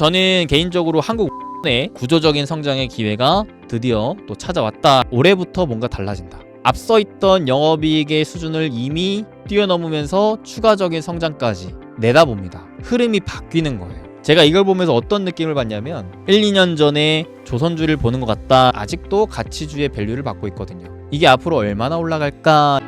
저는 개인적으로 한국의 구조적인 성장의 기회가 드디어 또 찾아왔다. 올해부터 뭔가 달라진다. 앞서 있던 영업이익의 수준을 이미 뛰어넘으면서 추가적인 성장까지 내다봅니다. 흐름이 바뀌는 거예요. 제가 이걸 보면서 어떤 느낌을 받냐면 1, 2년 전에 조선주를 보는 것 같다. 아직도 가치주의 밸류를 받고 있거든요. 이게 앞으로 얼마나 올라갈까?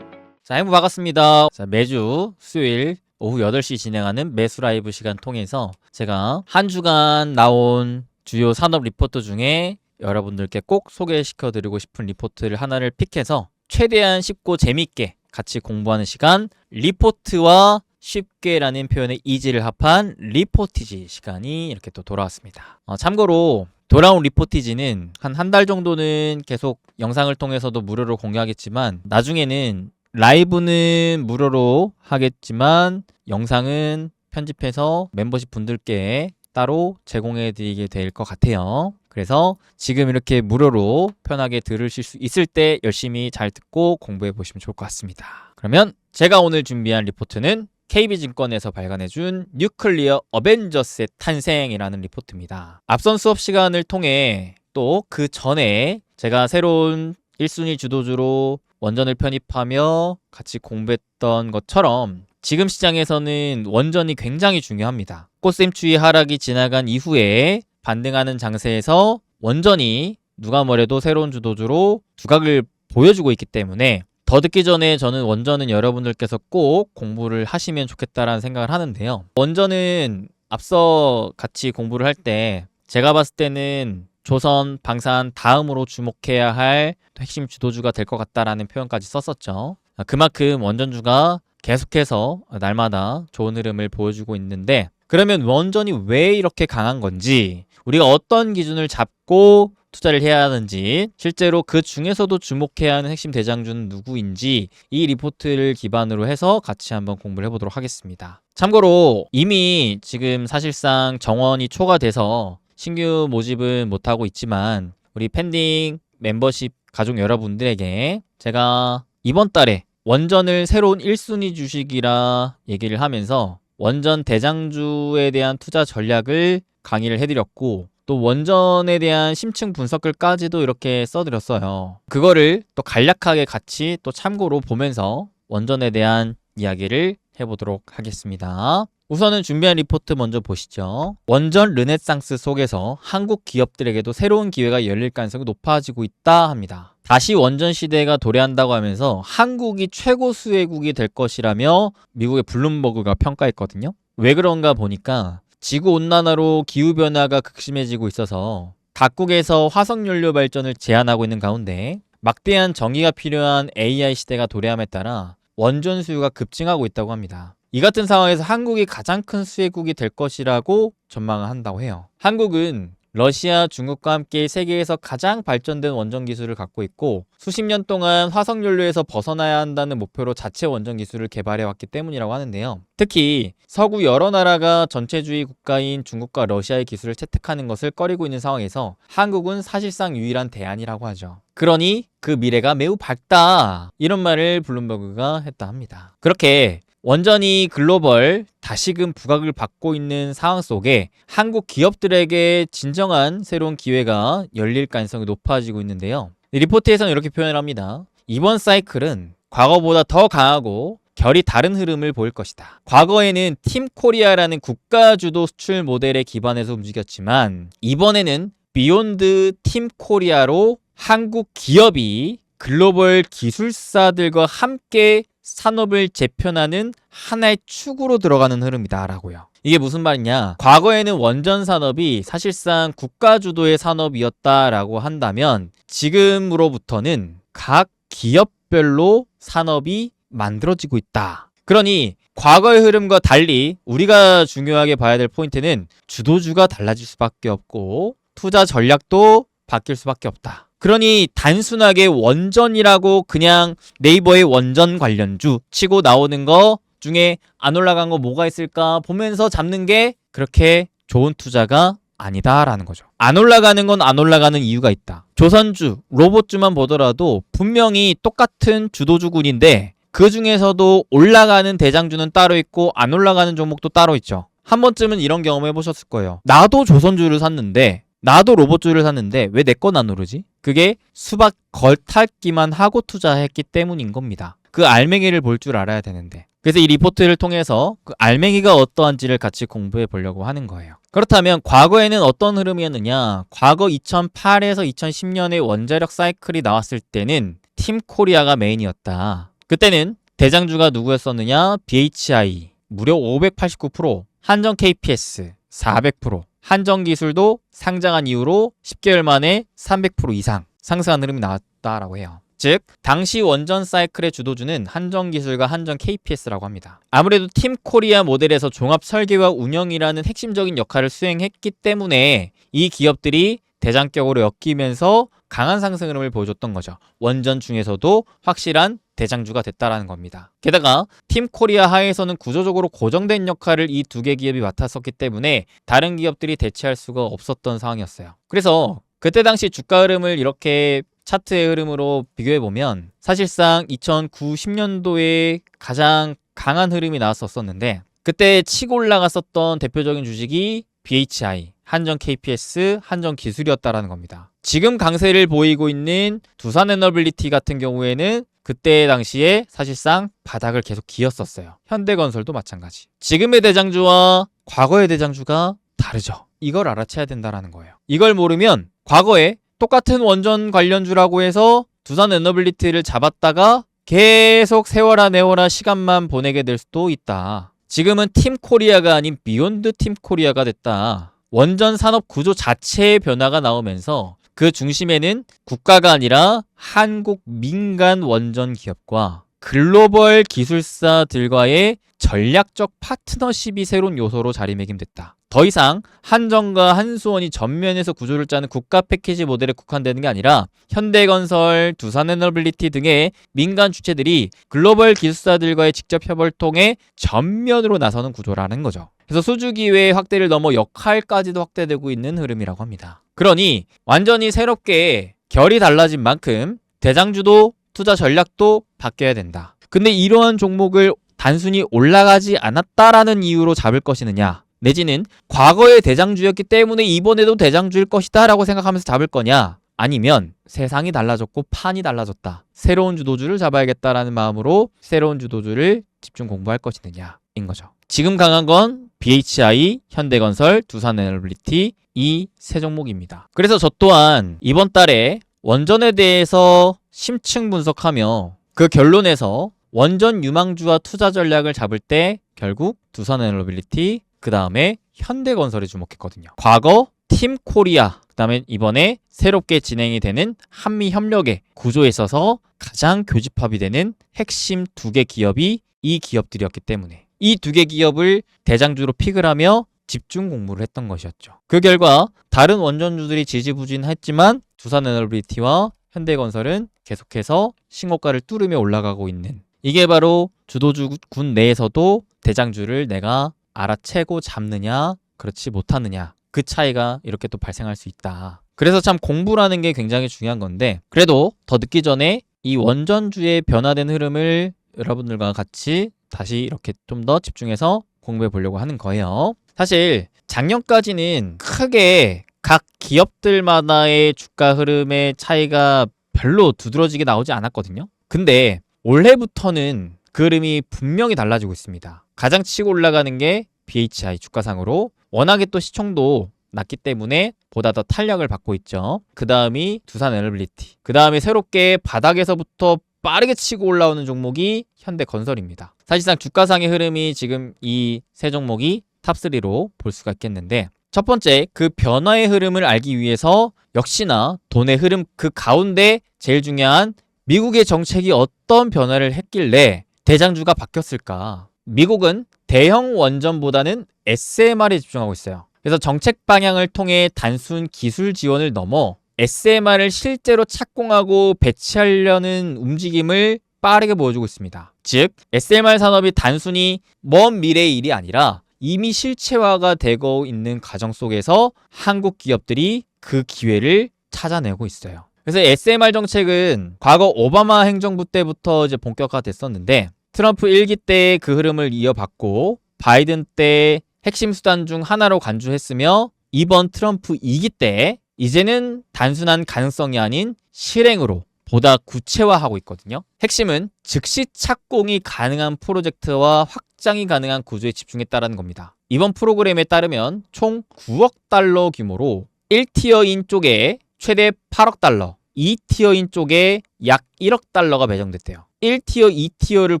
자, 행부 반갑습니다. 자, 매주 수요일 오후 8시 진행하는 매수 라이브 시간 통해서 제가 한 주간 나온 주요 산업 리포트 중에 여러분들께 꼭 소개시켜드리고 싶은 리포트를 하나를 픽해서 최대한 쉽고 재밌게 같이 공부하는 시간, 리포트와 쉽게라는 표현의 이지를 합한 리포티지 시간이 이렇게 또 돌아왔습니다. 참고로 돌아온 리포티지는 한 달 정도는 계속 영상을 통해서도 무료로 공유하겠지만 나중에는 라이브는 무료로 하겠지만 영상은 편집해서 멤버십 분들께 따로 제공해 드리게 될 것 같아요. 그래서 지금 이렇게 무료로 편하게 들으실 수 있을 때 열심히 잘 듣고 공부해 보시면 좋을 것 같습니다. 그러면 제가 오늘 준비한 리포트는 KB증권에서 발간해준 뉴클리어 어벤져스의 탄생이라는 리포트입니다. 앞선 수업 시간을 통해 또 그 전에 제가 새로운 1순위 주도주로 원전을 편입하며 같이 공부했던 것처럼 지금 시장에서는 원전이 굉장히 중요합니다. 꽃샘추위 하락이 지나간 이후에 반등하는 장세에서 원전이 누가 뭐래도 새로운 주도주로 두각을 보여주고 있기 때문에 더 듣기 전에 저는 원전은 여러분들께서 꼭 공부를 하시면 좋겠다라는 생각을 하는데요. 원전은 앞서 같이 공부를 할 때 제가 봤을 때는 조선, 방산 다음으로 주목해야 할 핵심 주도주가 될 것 같다라는 표현까지 썼었죠. 그만큼 원전주가 계속해서 날마다 좋은 흐름을 보여주고 있는데 그러면 원전이 왜 이렇게 강한 건지 우리가 어떤 기준을 잡고 투자를 해야 하는지 실제로 그 중에서도 주목해야 하는 핵심 대장주는 누구인지 이 리포트를 기반으로 해서 같이 한번 공부를 해보도록 하겠습니다. 참고로 이미 지금 사실상 정원이 초과돼서 신규 모집은 못하고 있지만 우리 팬딩 멤버십 가족 여러분들에게 제가 이번 달에 원전을 새로운 1순위 주식이라 얘기를 하면서 원전 대장주에 대한 투자 전략을 강의를 해드렸고 또 원전에 대한 심층 분석글까지도 이렇게 써드렸어요. 그거를 또 간략하게 같이 또 참고로 보면서 원전에 대한 이야기를 해보도록 하겠습니다. 우선은 준비한 리포트 먼저 보시죠. 원전 르네상스 속에서 한국 기업들에게도 새로운 기회가 열릴 가능성이 높아지고 있다 합니다. 다시 원전 시대가 도래한다고 하면서 한국이 최고 수혜국이 될 것이라며 미국의 블룸버그가 평가했거든요. 왜 그런가 보니까 지구온난화로 기후변화가 극심해지고 있어서 각국에서 화석연료 발전을 제한하고 있는 가운데 막대한 전기가 필요한 AI 시대가 도래함에 따라 원전 수요가 급증하고 있다고 합니다. 이 같은 상황에서 한국이 가장 큰 수혜국이 될 것이라고 전망을 한다고 해요. 한국은 러시아, 중국과 함께 세계에서 가장 발전된 원전 기술을 갖고 있고 수십 년 동안 화석연료에서 벗어나야 한다는 목표로 자체 원전 기술을 개발해왔기 때문이라고 하는데요. 특히 서구 여러 나라가 전체주의 국가인 중국과 러시아의 기술을 채택하는 것을 꺼리고 있는 상황에서 한국은 사실상 유일한 대안이라고 하죠. 그러니 그 미래가 매우 밝다. 이런 말을 블룸버그가 했다 합니다. 그렇게 원전이 글로벌 다시금 부각을 받고 있는 상황 속에 한국 기업들에게 진정한 새로운 기회가 열릴 가능성이 높아지고 있는데요. 리포트에서는 이렇게 표현을 합니다. 이번 사이클은 과거보다 더 강하고 결이 다른 흐름을 보일 것이다. 과거에는 팀 코리아라는 국가 주도 수출 모델에 기반해서 움직였지만 이번에는 비욘드 팀 코리아로 한국 기업이 글로벌 기술사들과 함께 산업을 재편하는 하나의 축으로 들어가는 흐름이다 라고요. 이게 무슨 말이냐? 과거에는 원전 산업이 사실상 국가 주도의 산업이었다라고 한다면 지금으로부터는 각 기업별로 산업이 만들어지고 있다. 그러니 과거의 흐름과 달리 우리가 중요하게 봐야 될 포인트는 주도주가 달라질 수밖에 없고 투자 전략도 바뀔 수밖에 없다. 그러니 단순하게 원전이라고 그냥 네이버의 원전 관련주 치고 나오는 거 중에 안 올라간 거 뭐가 있을까 보면서 잡는 게 그렇게 좋은 투자가 아니다라는 거죠. 안 올라가는 건 안 올라가는 이유가 있다. 조선주, 로봇주만 보더라도 분명히 똑같은 주도주군인데 그 중에서도 올라가는 대장주는 따로 있고 안 올라가는 종목도 따로 있죠. 한 번쯤은 이런 경험 해보셨을 거예요. 나도 조선주를 샀는데, 나도 로봇주를 샀는데 왜 내 건 안 오르지? 그게 수박 걸탈기만 하고 투자했기 때문인 겁니다. 그 알맹이를 볼 줄 알아야 되는데. 그래서 이 리포트를 통해서 그 알맹이가 어떠한지를 같이 공부해 보려고 하는 거예요. 그렇다면 과거에는 어떤 흐름이었느냐? 과거 2008에서 2010년에 원자력 사이클이 나왔을 때는 팀코리아가 메인이었다. 그때는 대장주가 누구였었느냐? BHI 무려 589%, 한정 KPS 400%, 한정기술도 상장한 이후로 10개월 만에 300% 이상 상승한 흐름이 나왔다라고 해요. 즉 당시 원전 사이클의 주도주는 한정기술과 한정 KPS라고 합니다. 아무래도 팀코리아 모델에서 종합 설계와 운영이라는 핵심적인 역할을 수행했기 때문에 이 기업들이 대장격으로 엮이면서 강한 상승 흐름을 보여줬던 거죠. 원전 중에서도 확실한 대장주가 됐다라는 겁니다. 게다가 팀코리아 하에서는 구조적으로 고정된 역할을 이 두 개 기업이 맡았었기 때문에 다른 기업들이 대체할 수가 없었던 상황이었어요. 그래서 그때 당시 주가 흐름을 이렇게 차트의 흐름으로 비교해보면 사실상 2009-10년도에 가장 강한 흐름이 나왔었는데 그때 치고 올라갔었던 대표적인 주식이 BHI, 한정 KPS, 한정 기술이었다라는 겁니다. 지금 강세를 보이고 있는 두산에너빌리티 같은 경우에는 그때 당시에 사실상 바닥을 계속 기었었어요. 현대건설도 마찬가지. 지금의 대장주와 과거의 대장주가 다르죠. 이걸 알아채야 된다는 거예요. 이걸 모르면 과거에 똑같은 원전 관련주라고 해서 두산에너빌리티를 잡았다가 계속 세워라 내워라 시간만 보내게 될 수도 있다. 지금은 팀코리아가 아닌 비욘드 팀코리아가 됐다. 원전 산업 구조 자체의 변화가 나오면서 그 중심에는 국가가 아니라 한국 민간 원전 기업과 글로벌 기술사들과의 전략적 파트너십이 새로운 요소로 자리매김됐다. 더 이상 한정과 한수원이 전면에서 구조를 짜는 국가 패키지 모델에 국한되는 게 아니라 현대건설, 두산에너빌리티 등의 민간 주체들이 글로벌 기술사들과의 직접 협업을 통해 전면으로 나서는 구조라는 거죠. 그래서 수주기회의 확대를 넘어 역할까지도 확대되고 있는 흐름이라고 합니다. 그러니 완전히 새롭게 결이 달라진 만큼 대장주도 투자 전략도 바뀌어야 된다. 근데 이러한 종목을 단순히 올라가지 않았다라는 이유로 잡을 것이느냐, 내지는 과거의 대장주였기 때문에 이번에도 대장주일 것이다 라고 생각하면서 잡을 거냐, 아니면 세상이 달라졌고 판이 달라졌다, 새로운 주도주를 잡아야겠다라는 마음으로 새로운 주도주를 집중 공부할 것이느냐인 거죠. 지금 강한 건 BHI, 현대건설, 두산에너빌리티 이 세 종목입니다. 그래서 저 또한 이번 달에 원전에 대해서 심층 분석하며 그 결론에서 원전 유망주와 투자 전략을 잡을 때 결국 두산에너빌리티, 그 다음에 현대건설에 주목했거든요. 과거 팀코리아, 그 다음에 이번에 새롭게 진행이 되는 한미협력의 구조에 있어서 가장 교집합이 되는 핵심 두 개 기업이 이 기업들이었기 때문에 이 두 개 기업을 대장주로 픽을 하며 집중 공부를 했던 것이었죠. 그 결과 다른 원전주들이 지지부진했지만 두산에너빌리티와 현대건설은 계속해서 신고가를 뚫으며 올라가고 있는, 이게 바로 주도주군 내에서도 대장주를 내가 알아채고 잡느냐 그렇지 못하느냐, 그 차이가 이렇게 또 발생할 수 있다. 그래서 참 공부라는 게 굉장히 중요한 건데, 그래도 더 늦기 전에 이 원전주의 변화된 흐름을 여러분들과 같이 다시 이렇게 좀 더 집중해서 공부해 보려고 하는 거예요. 사실 작년까지는 크게 각 기업들마다의 주가 흐름의 차이가 별로 두드러지게 나오지 않았거든요. 근데 올해부터는 그 흐름이 분명히 달라지고 있습니다. 가장 치고 올라가는 게 BHI 주가상으로, 워낙에 또 시총도 낮기 때문에 보다 더 탄력을 받고 있죠. 그 다음이 두산에너빌리티, 그 다음에 새롭게 바닥에서부터 빠르게 치고 올라오는 종목이 현대건설입니다. 사실상 주가상의 흐름이 지금 이 세 종목이 탑3로 볼 수가 있겠는데, 첫 번째 그 변화의 흐름을 알기 위해서 역시나 돈의 흐름 그 가운데 제일 중요한 미국의 정책이 어떤 변화를 했길래 대장주가 바뀌었을까. 미국은 대형 원전보다는 SMR에 집중하고 있어요. 그래서 정책 방향을 통해 단순 기술 지원을 넘어 SMR을 실제로 착공하고 배치하려는 움직임을 빠르게 보여주고 있습니다. 즉 SMR 산업이 단순히 먼 미래의 일이 아니라 이미 실체화가 되고 있는 과정 속에서 한국 기업들이 그 기회를 찾아내고 있어요. 그래서 SMR 정책은 과거 오바마 행정부 때부터 이제 본격화됐었는데 트럼프 1기 때 그 흐름을 이어받고 바이든 때 핵심 수단 중 하나로 간주했으며 이번 트럼프 2기 때 이제는 단순한 가능성이 아닌 실행으로 보다 구체화하고 있거든요. 핵심은 즉시 착공이 가능한 프로젝트와 확장이 가능한 구조에 집중했다는 겁니다. 이번 프로그램에 따르면 총 9억 달러 규모로 1티어인 쪽에 최대 8억 달러, 2티어인 쪽에 약 1억 달러가 배정됐대요. 1티어, 2티어를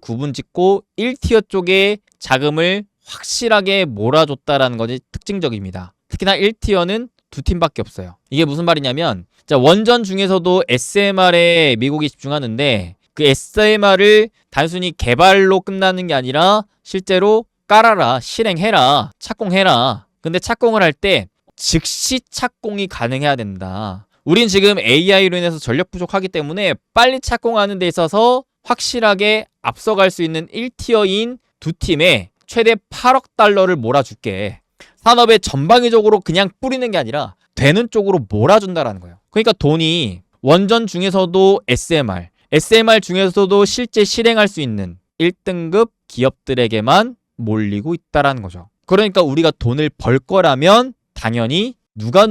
구분짓고 1티어 쪽에 자금을 확실하게 몰아줬다라는 것이 특징적입니다. 특히나 1티어는 두 팀밖에 없어요. 이게 무슨 말이냐면 원전 중에서도 SMR에 미국이 집중하는데 그 SMR을 단순히 개발로 끝나는 게 아니라 실제로 깔아라, 실행해라, 착공해라. 근데 착공을 할 때 즉시 착공이 가능해야 된다. 우린 지금 AI로 인해서 전력 부족하기 때문에 빨리 착공하는 데 있어서 확실하게 앞서갈 수 있는 1티어인 두 팀에 최대 8억 달러를 몰아줄게. 산업에 전방위적으로 그냥 뿌리는 게 아니라 되는 쪽으로 몰아준다라는 거예요. 그러니까 돈이 원전 중에서도 SMR 중에서도 실제 실행할 수 있는 1등급 기업들에게만 몰리고 있다라는 거죠. 그러니까 우리가 돈을 벌 거라면 당연히 누가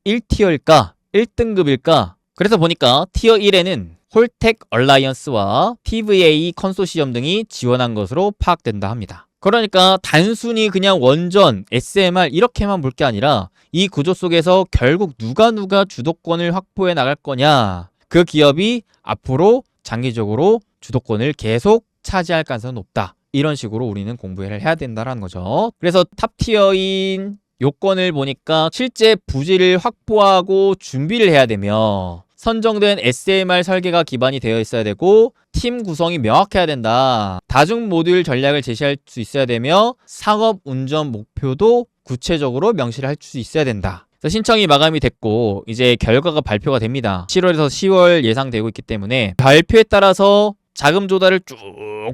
1티어일까? 1등급일까? 그래서 보니까 티어 1에는 홀텍 얼라이언스와 TVA 컨소시엄 등이 지원한 것으로 파악된다 합니다. 그러니까 단순히 그냥 원전, SMR 이렇게만 볼 게 아니라 이 구조 속에서 결국 누가 주도권을 확보해 나갈 거냐. 그 기업이 앞으로 장기적으로 주도권을 계속 차지할 가능성이 높다. 이런 식으로 우리는 공부를 해야 된다는 거죠. 그래서 탑티어인 요건을 보니까 실제 부지를 확보하고 준비를 해야 되며 선정된 SMR 설계가 기반이 되어 있어야 되고 팀 구성이 명확해야 된다. 다중 모듈 전략을 제시할 수 있어야 되며 상업 운전 목표도 구체적으로 명시를 할 수 있어야 된다. 그래서 신청이 마감이 됐고 이제 결과가 발표가 됩니다. 7월에서 10월 예상되고 있기 때문에 발표에 따라서 자금 조달을 쭉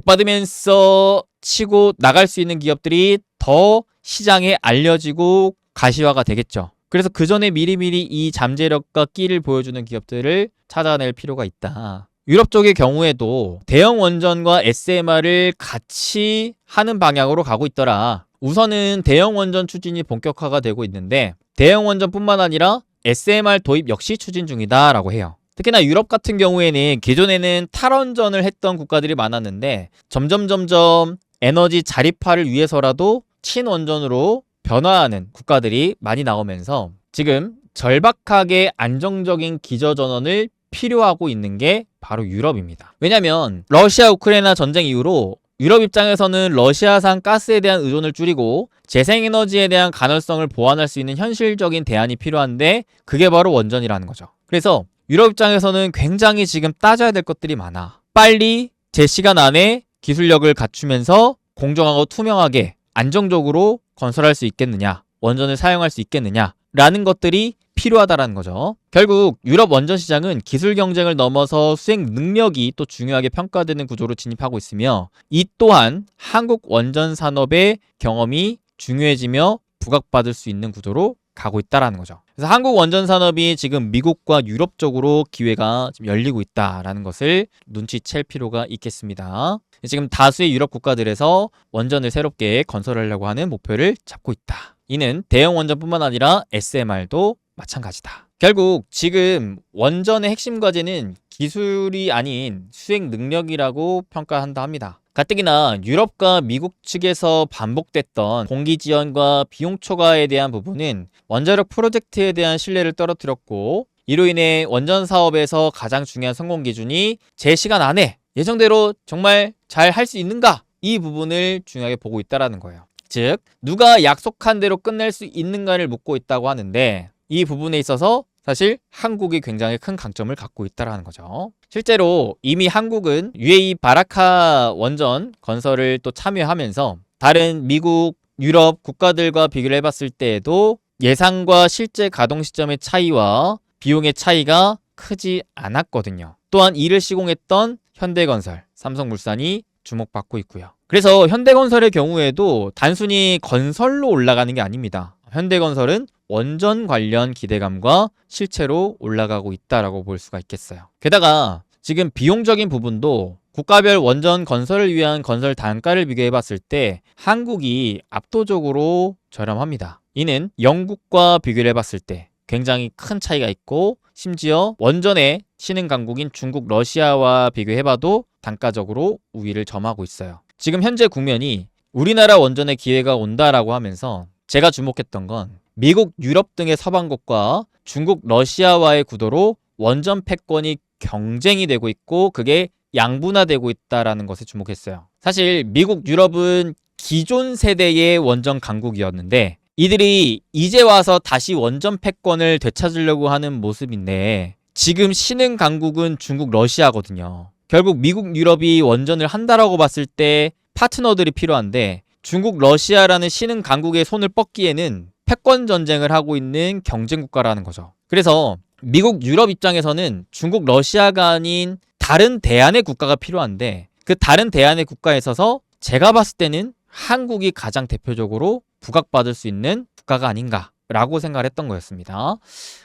받으면서 치고 나갈 수 있는 기업들이 더 시장에 알려지고 가시화가 되겠죠. 그래서 그 전에 미리미리 이 잠재력과 끼를 보여주는 기업들을 찾아낼 필요가 있다. 유럽 쪽의 경우에도 대형 원전과 SMR을 같이 하는 방향으로 가고 있더라. 우선은 대형 원전 추진이 본격화가 되고 있는데 대형 원전뿐만 아니라 SMR 도입 역시 추진 중이다라고 해요. 특히나 유럽 같은 경우에는 기존에는 탈원전을 했던 국가들이 많았는데 점점 에너지 자립화를 위해서라도 친원전으로 변화하는 국가들이 많이 나오면서 지금 절박하게 안정적인 기저전원을 필요하고 있는 게 바로 유럽입니다. 왜냐하면 러시아 우크라이나 전쟁 이후로 유럽 입장에서는 러시아산 가스에 대한 의존을 줄이고 재생에너지에 대한 가능성을 보완할 수 있는 현실적인 대안이 필요한데 그게 바로 원전이라는 거죠. 그래서 유럽 입장에서는 굉장히 지금 따져야 될 것들이 많아. 빨리 제 시간 안에 기술력을 갖추면서 공정하고 투명하게 안정적으로 건설할 수 있겠느냐, 원전을 사용할 수 있겠느냐 라는 것들이 필요하다라는 거죠. 결국 유럽 원전 시장은 기술 경쟁을 넘어서 수행 능력이 또 중요하게 평가되는 구조로 진입하고 있으며 이 또한 한국 원전 산업의 경험이 중요해지며 부각받을 수 있는 구조로 가고 있다라는 거죠. 그래서 한국 원전 산업이 지금 미국과 유럽 쪽으로 기회가 지금 열리고 있다라는 것을 눈치챌 필요가 있겠습니다. 지금 다수의 유럽 국가들에서 원전을 새롭게 건설하려고 하는 목표를 잡고 있다. 이는 대형 원전뿐만 아니라 SMR도 마찬가지다. 결국 지금 원전의 핵심 과제는 기술이 아닌 수행 능력이라고 평가한다 합니다. 가뜩이나 유럽과 미국 측에서 반복됐던 공기 지원과 비용 초과에 대한 부분은 원자력 프로젝트에 대한 신뢰를 떨어뜨렸고 이로 인해 원전 사업에서 가장 중요한 성공 기준이 제 시간 안에 예정대로 정말 잘 할 수 있는가? 이 부분을 중요하게 보고 있다는 거예요. 즉 누가 약속한 대로 끝낼 수 있는가를 묻고 있다고 하는데 이 부분에 있어서 사실 한국이 굉장히 큰 강점을 갖고 있다는 거죠. 실제로 이미 한국은 UAE 바라카 원전 건설을 또 참여하면서 다른 미국, 유럽 국가들과 비교를 해봤을 때에도 예상과 실제 가동 시점의 차이와 비용의 차이가 크지 않았거든요. 또한 이를 시공했던 현대건설, 삼성물산이 주목받고 있고요. 그래서 현대건설의 경우에도 단순히 건설로 올라가는 게 아닙니다. 현대건설은 원전 관련 기대감과 실체로 올라가고 있다라고 볼 수가 있겠어요. 게다가 지금 비용적인 부분도 국가별 원전 건설을 위한 건설 단가를 비교해 봤을 때 한국이 압도적으로 저렴합니다. 이는 영국과 비교를 해봤을 때 굉장히 큰 차이가 있고, 심지어 원전의 신흥 강국인 중국, 러시아와 비교해봐도 단가적으로 우위를 점하고 있어요. 지금 현재 국면이 우리나라 원전의 기회가 온다라고 하면서 제가 주목했던 건 미국, 유럽 등의 서방국과 중국, 러시아와의 구도로 원전 패권이 경쟁이 되고 있고, 그게 양분화되고 있다라는 것에 주목했어요. 사실 미국, 유럽은 기존 세대의 원전 강국이었는데 이들이 이제 와서 다시 원전 패권을 되찾으려고 하는 모습인데, 지금 신흥 강국은 중국, 러시아거든요. 결국 미국, 유럽이 원전을 한다라고 봤을 때 파트너들이 필요한데, 중국, 러시아라는 신흥 강국의 손을 뻗기에는 패권 전쟁을 하고 있는 경쟁 국가라는 거죠. 그래서 미국, 유럽 입장에서는 중국, 러시아가 아닌 다른 대안의 국가가 필요한데, 그 다른 대안의 국가에 있어서 제가 봤을 때는 한국이 가장 대표적으로 부각받을 수 있는 국가가 아닌가라고 생각을 했던 거였습니다.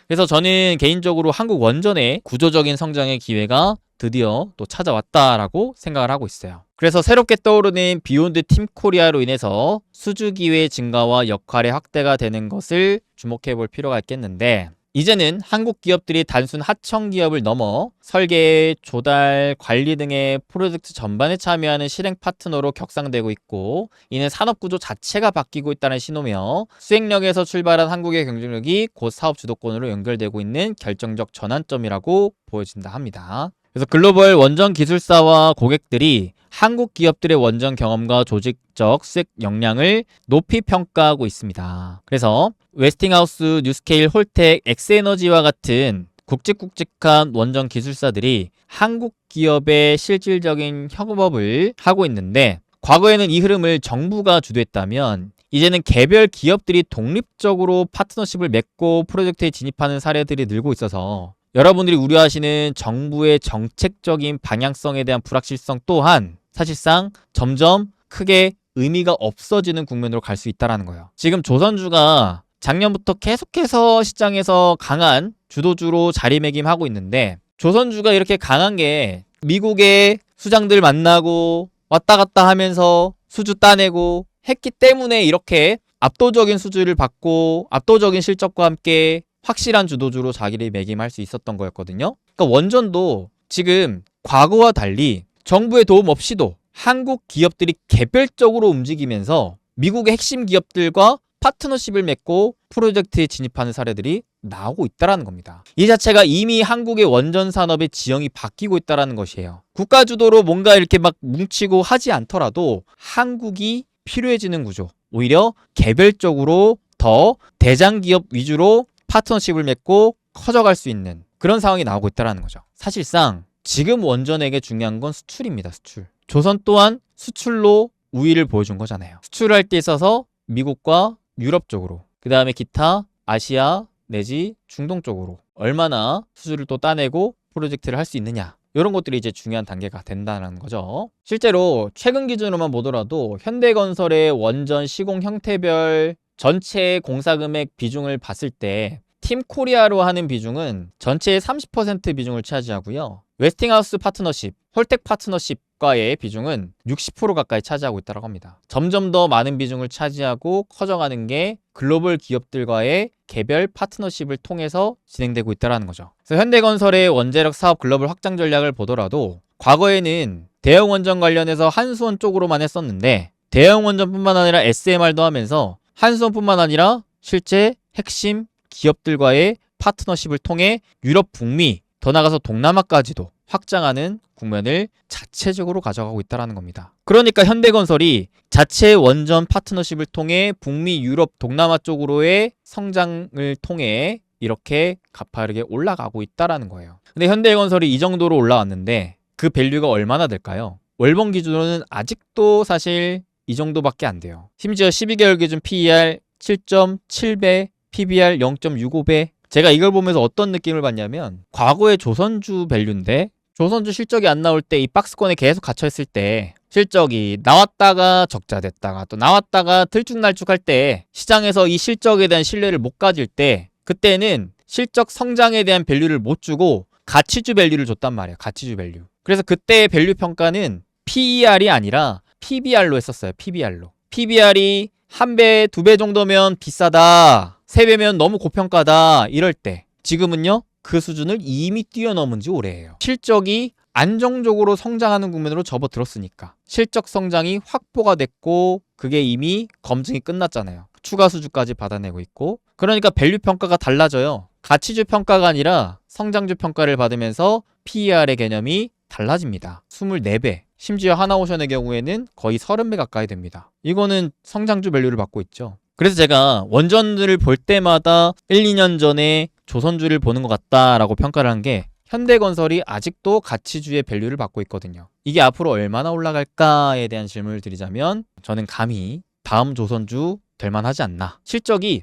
그래서 저는 개인적으로 한국 원전의 구조적인 성장의 기회가 드디어 또 찾아왔다라고 생각을 하고 있어요. 그래서 새롭게 떠오르는 비욘드 팀 코리아로 인해서 수주 기회 증가와 역할의 확대가 되는 것을 주목해 볼 필요가 있겠는데, 이제는 한국 기업들이 단순 하청 기업을 넘어 설계, 조달, 관리 등의 프로젝트 전반에 참여하는 실행 파트너로 격상되고 있고, 이는 산업 구조 자체가 바뀌고 있다는 신호며 수행력에서 출발한 한국의 경쟁력이 곧 사업 주도권으로 연결되고 있는 결정적 전환점이라고 보여진다 합니다. 그래서 글로벌 원전 기술사와 고객들이 한국 기업들의 원전 경험과 조직적 수익 역량을 높이 평가하고 있습니다. 그래서 웨스팅하우스, 뉴스케일, 홀텍, 엑스에너지와 같은 굵직굵직한 원전 기술사들이 한국 기업의 실질적인 협업을 하고 있는데, 과거에는 이 흐름을 정부가 주도했다면 이제는 개별 기업들이 독립적으로 파트너십을 맺고 프로젝트에 진입하는 사례들이 늘고 있어서 여러분들이 우려하시는 정부의 정책적인 방향성에 대한 불확실성 또한 사실상 점점 크게 의미가 없어지는 국면으로 갈 수 있다는 거예요. 지금 조선주가 작년부터 계속해서 시장에서 강한 주도주로 자리매김하고 있는데, 조선주가 이렇게 강한 게 미국의 수장들 만나고 왔다 갔다 하면서 수주 따내고 했기 때문에 이렇게 압도적인 수주를 받고 압도적인 실적과 함께 확실한 주도주로 자기를 매김할 수 있었던 거였거든요. 그러니까 원전도 지금 과거와 달리 정부의 도움 없이도 한국 기업들이 개별적으로 움직이면서 미국의 핵심 기업들과 파트너십을 맺고 프로젝트에 진입하는 사례들이 나오고 있다는 겁니다. 이 자체가 이미 한국의 원전 산업의 지형이 바뀌고 있다는 것이에요. 국가 주도로 뭔가 이렇게 막 뭉치고 하지 않더라도 한국이 필요해지는 구조, 오히려 개별적으로 더 대장 기업 위주로 파트너십을 맺고 커져갈 수 있는 그런 상황이 나오고 있다는 거죠. 사실상 지금 원전에게 중요한 건 수출입니다. 수출. 조선 또한 수출로 우위를 보여준 거잖아요. 수출을 할 때 있어서 미국과 유럽 쪽으로, 그 다음에 기타 아시아 내지 중동 쪽으로 얼마나 수주를 또 따내고 프로젝트를 할 수 있느냐, 이런 것들이 이제 중요한 단계가 된다는 거죠. 실제로 최근 기준으로만 보더라도 현대건설의 원전 시공 형태별 전체 공사 금액 비중을 봤을 때 팀 코리아로 하는 비중은 전체의 30% 비중을 차지하고요. 웨스팅하우스 파트너십, 홀텍 파트너십과의 비중은 60% 가까이 차지하고 있다고 합니다. 점점 더 많은 비중을 차지하고 커져가는 게 글로벌 기업들과의 개별 파트너십을 통해서 진행되고 있다는 거죠. 그래서 현대건설의 원자력 사업 글로벌 확장 전략을 보더라도 과거에는 대형 원전 관련해서 한수원 쪽으로만 했었는데, 대형 원전뿐만 아니라 SMR도 하면서 한수원뿐만 아니라 실제 핵심 기업들과의 파트너십을 통해 유럽, 북미, 더 나아가서 동남아까지도 확장하는 국면을 자체적으로 가져가고 있다는 겁니다. 그러니까 현대건설이 자체 원전 파트너십을 통해 북미, 유럽, 동남아 쪽으로의 성장을 통해 이렇게 가파르게 올라가고 있다는 거예요. 근데 현대건설이 이 정도로 올라왔는데 그 밸류가 얼마나 될까요? 월봉 기준으로는 아직도 사실 이 정도밖에 안 돼요. 심지어 12개월 기준 PER 7.7배, PBR 0.65배. 제가 이걸 보면서 어떤 느낌을 받냐면 과거의 조선주 밸류인데 조선주 실적이 안 나올 때 이 박스권에 계속 갇혀있을 때 실적이 나왔다가 적자 됐다가 또 나왔다가 들쭉날쭉할 때 시장에서 이 실적에 대한 신뢰를 못 가질 때 그때는 실적 성장에 대한 밸류를 못 주고 가치주 밸류를 줬단 말이에요. 가치주 밸류. 그래서 그때의 밸류 평가는 PER이 아니라 PBR로 했었어요. PBR로. PBR이 1배, 2배 정도면 비싸다. 3배면 너무 고평가다. 이럴 때. 지금은요. 그 수준을 이미 뛰어넘은 지 오래예요. 실적이 안정적으로 성장하는 국면으로 접어들었으니까. 실적 성장이 확보가 됐고 그게 이미 검증이 끝났잖아요. 추가 수주까지 받아내고 있고. 그러니까 밸류 평가가 달라져요. 가치주 평가가 아니라 성장주 평가를 받으면서 PER의 개념이 달라집니다. 24배. 심지어 하나오션의 경우에는 거의 30배 가까이 됩니다. 이거는 성장주 밸류를 받고 있죠. 그래서 제가 원전들을 볼 때마다 1, 2년 전에 조선주를 보는 것 같다라고 평가를 한 게 현대건설이 아직도 가치주의 밸류를 받고 있거든요. 이게 앞으로 얼마나 올라갈까에 대한 질문을 드리자면 저는 감히 다음 조선주 될 만하지 않나. 실적이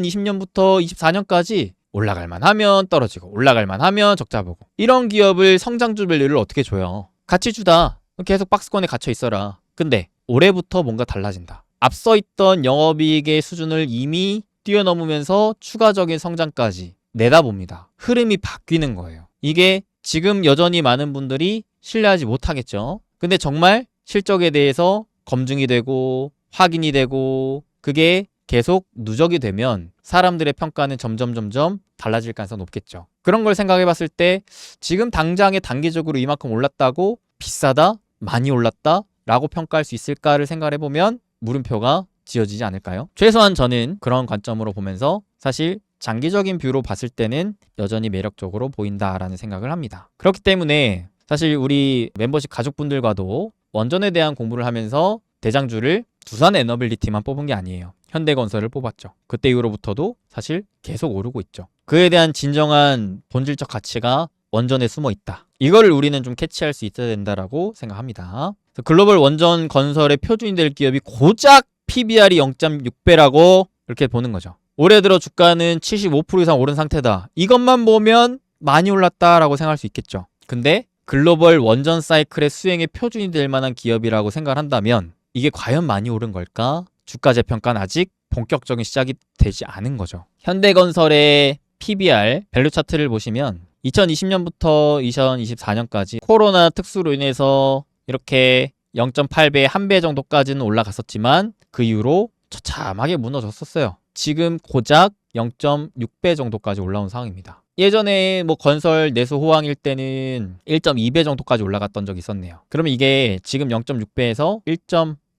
2020년부터 24년까지 올라갈만 하면 떨어지고 올라갈만 하면 적자 보고 이런 기업을 성장주 밸류를 어떻게 줘요? 가치주다. 계속 박스권에 갇혀 있어라. 근데 올해부터 뭔가 달라진다. 앞서 있던 영업이익의 수준을 이미 뛰어넘으면서 추가적인 성장까지 내다봅니다. 흐름이 바뀌는 거예요. 이게 지금 여전히 많은 분들이 신뢰하지 못하겠죠. 근데 정말 실적에 대해서 검증이 되고 확인이 되고 그게 계속 누적이 되면 사람들의 평가는 점점 달라질 가능성이 높겠죠. 그런 걸 생각해 봤을 때 지금 당장에 단기적으로 이만큼 올랐다고 비싸다? 많이 올랐다? 라고 평가할 수 있을까를 생각해 보면 물음표가 지어지지 않을까요? 최소한 저는 그런 관점으로 보면서 사실 장기적인 뷰로 봤을 때는 여전히 매력적으로 보인다라는 생각을 합니다. 그렇기 때문에 사실 우리 멤버십 가족분들과도 원전에 대한 공부를 하면서 대장주를 두산에너빌리티만 뽑은 게 아니에요. 현대건설을 뽑았죠. 그때 이후로부터도 사실 계속 오르고 있죠. 그에 대한 진정한 본질적 가치가 원전에 숨어 있다. 이거를 우리는 좀 캐치할 수 있어야 된다라고 생각합니다. 글로벌 원전 건설의 표준이 될 기업이 고작 PBR이 0.6배라고 이렇게 보는 거죠. 올해 들어 주가는 75% 이상 오른 상태다. 이것만 보면 많이 올랐다라고 생각할 수 있겠죠. 근데 글로벌 원전 사이클의 수행의 표준이 될 만한 기업이라고 생각을 한다면 이게 과연 많이 오른 걸까? 주가 재평가는 아직 본격적인 시작이 되지 않은 거죠. 현대건설의 PBR 밸류 차트를 보시면 2020년부터 2024년까지 코로나 특수로 인해서 이렇게 0.8배, 1배 정도까지는 올라갔었지만 그 이후로 처참하게 무너졌었어요. 지금 고작 0.6배 정도까지 올라온 상황입니다. 예전에 뭐 건설 내수 호황일 때는 1.2배 정도까지 올라갔던 적이 있었네요. 그러면 이게 지금 0.6배에서 1.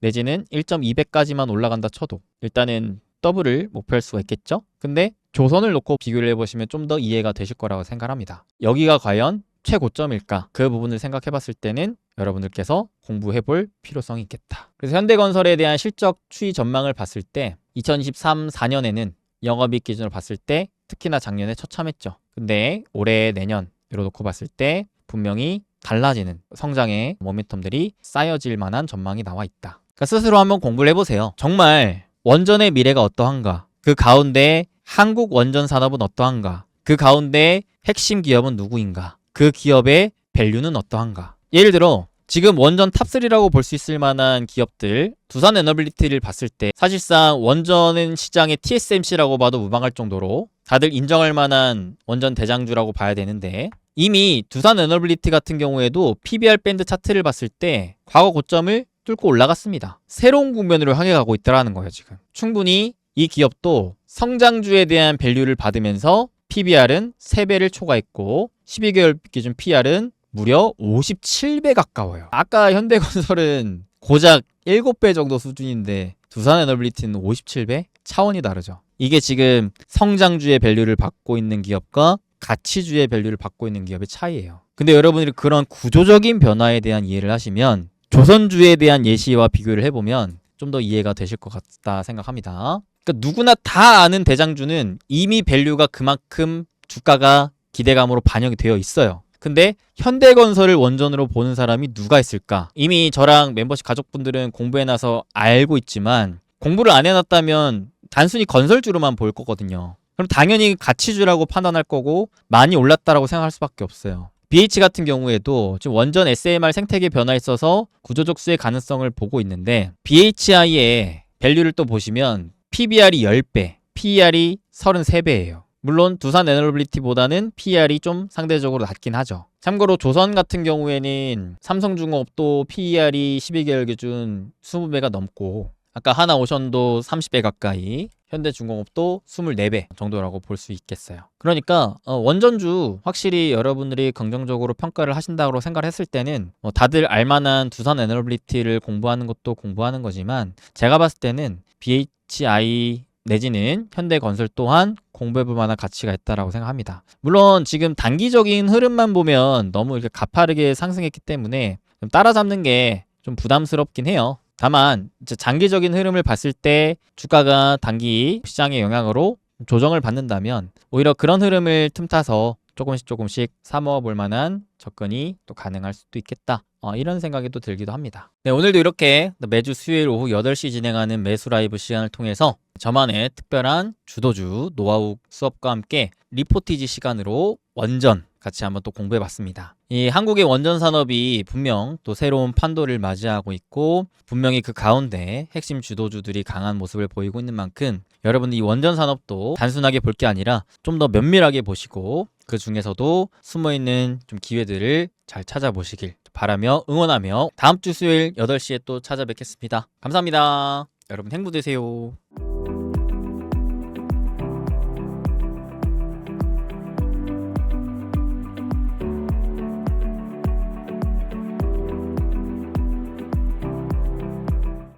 내지는 1.2배까지만 올라간다 쳐도 일단은 더블을 목표할 수가 있겠죠? 근데 조선을 놓고 비교를 해보시면 좀 더 이해가 되실 거라고 생각합니다. 여기가 과연 최고점일까? 그 부분을 생각해 봤을 때는 여러분들께서 공부해 볼 필요성이 있겠다. 그래서 현대건설에 대한 실적 추이 전망을 봤을 때 2023, 4년에는 영업이익 기준으로 봤을 때 특히나 작년에 처참했죠. 근데 올해 내년 이로 놓고 봤을 때 분명히 달라지는 성장의 모멘텀들이 쌓여질 만한 전망이 나와 있다. 그러니까 스스로 한번 공부를 해보세요. 정말 원전의 미래가 어떠한가? 그 가운데 한국 원전 산업은 어떠한가? 그 가운데 핵심 기업은 누구인가? 그 기업의 밸류는 어떠한가? 예를 들어 지금 원전 탑3라고 볼 수 있을 만한 기업들 두산에너빌리티를 봤을 때 사실상 원전 시장의 TSMC라고 봐도 무방할 정도로 다들 인정할 만한 원전 대장주라고 봐야 되는데 이미 두산에너빌리티 같은 경우에도 PBR 밴드 차트를 봤을 때 과거 고점을 뚫고 올라갔습니다. 새로운 국면으로 향해 가고 있다는 거예요. 지금 충분히 이 기업도 성장주에 대한 밸류를 받으면서 PBR은 3배를 초과했고 12개월 기준 PR은 무려 57배 가까워요. 아까 현대건설은 고작 7배 정도 수준인데 두산에너빌리티는 57배? 차원이 다르죠. 이게 지금 성장주의 밸류를 받고 있는 기업과 가치주의 밸류를 받고 있는 기업의 차이예요. 근데 여러분들이 그런 구조적인 변화에 대한 이해를 하시면 조선주에 대한 예시와 비교를 해보면 좀 더 이해가 되실 것 같다 생각합니다. 그러니까 누구나 다 아는 대장주는 이미 밸류가 그만큼 주가가 기대감으로 반영이 되어 있어요. 근데 현대건설을 원전으로 보는 사람이 누가 있을까? 이미 저랑 멤버십 가족분들은 공부해놔서 알고 있지만 공부를 안 해놨다면 단순히 건설주로만 볼 거거든요. 그럼 당연히 가치주라고 판단할 거고 많이 올랐다라고 생각할 수밖에 없어요. BH 같은 경우에도 지금 원전 SMR 생태계 변화에 있어서 구조적 수혜 가능성을 보고 있는데 BHI의 밸류를 또 보시면 PBR이 10배, PER이 33배예요. 물론 두산 에너빌리티보다는 PER이 좀 상대적으로 낮긴 하죠. 참고로 조선 같은 경우에는 삼성중공업도 PER이 12개월 기준 20배가 넘고 아까 하나오션도 30배 가까이, 현대중공업도 24배 정도라고 볼 수 있겠어요. 그러니까 원전주 확실히 여러분들이 긍정적으로 평가를 하신다고 생각을 했을 때는 다들 알만한 두산 에너빌리티를 공부하는 것도 공부하는 거지만 제가 봤을 때는 BHI 내지는 현대건설 또한 공부해볼 만한 가치가 있다라고 생각합니다. 물론 지금 단기적인 흐름만 보면 너무 이렇게 가파르게 상승했기 때문에 좀 따라잡는 게 좀 부담스럽긴 해요. 다만 이제 장기적인 흐름을 봤을 때 주가가 단기 시장의 영향으로 조정을 받는다면 오히려 그런 흐름을 틈타서 조금씩 사 모아볼 만한 접근이 또 가능할 수도 있겠다. 이런 생각이 또 들기도 합니다. 네, 오늘도 이렇게 매주 수요일 오후 8시 진행하는 매수 라이브 시간을 통해서 저만의 특별한 주도주 노하우 수업과 함께 리포티지 시간으로 원전 같이 한번 또 공부해 봤습니다. 이 한국의 원전 산업이 분명 또 새로운 판도를 맞이하고 있고 분명히 그 가운데 핵심 주도주들이 강한 모습을 보이고 있는 만큼 여러분들 이 원전 산업도 단순하게 볼 게 아니라 좀 더 면밀하게 보시고 그 중에서도 숨어있는 좀 기회들을 잘 찾아보시길 바라며 응원하며 다음 주 수요일 8시에 또 찾아뵙겠습니다. 감사합니다. 여러분 행복 되세요.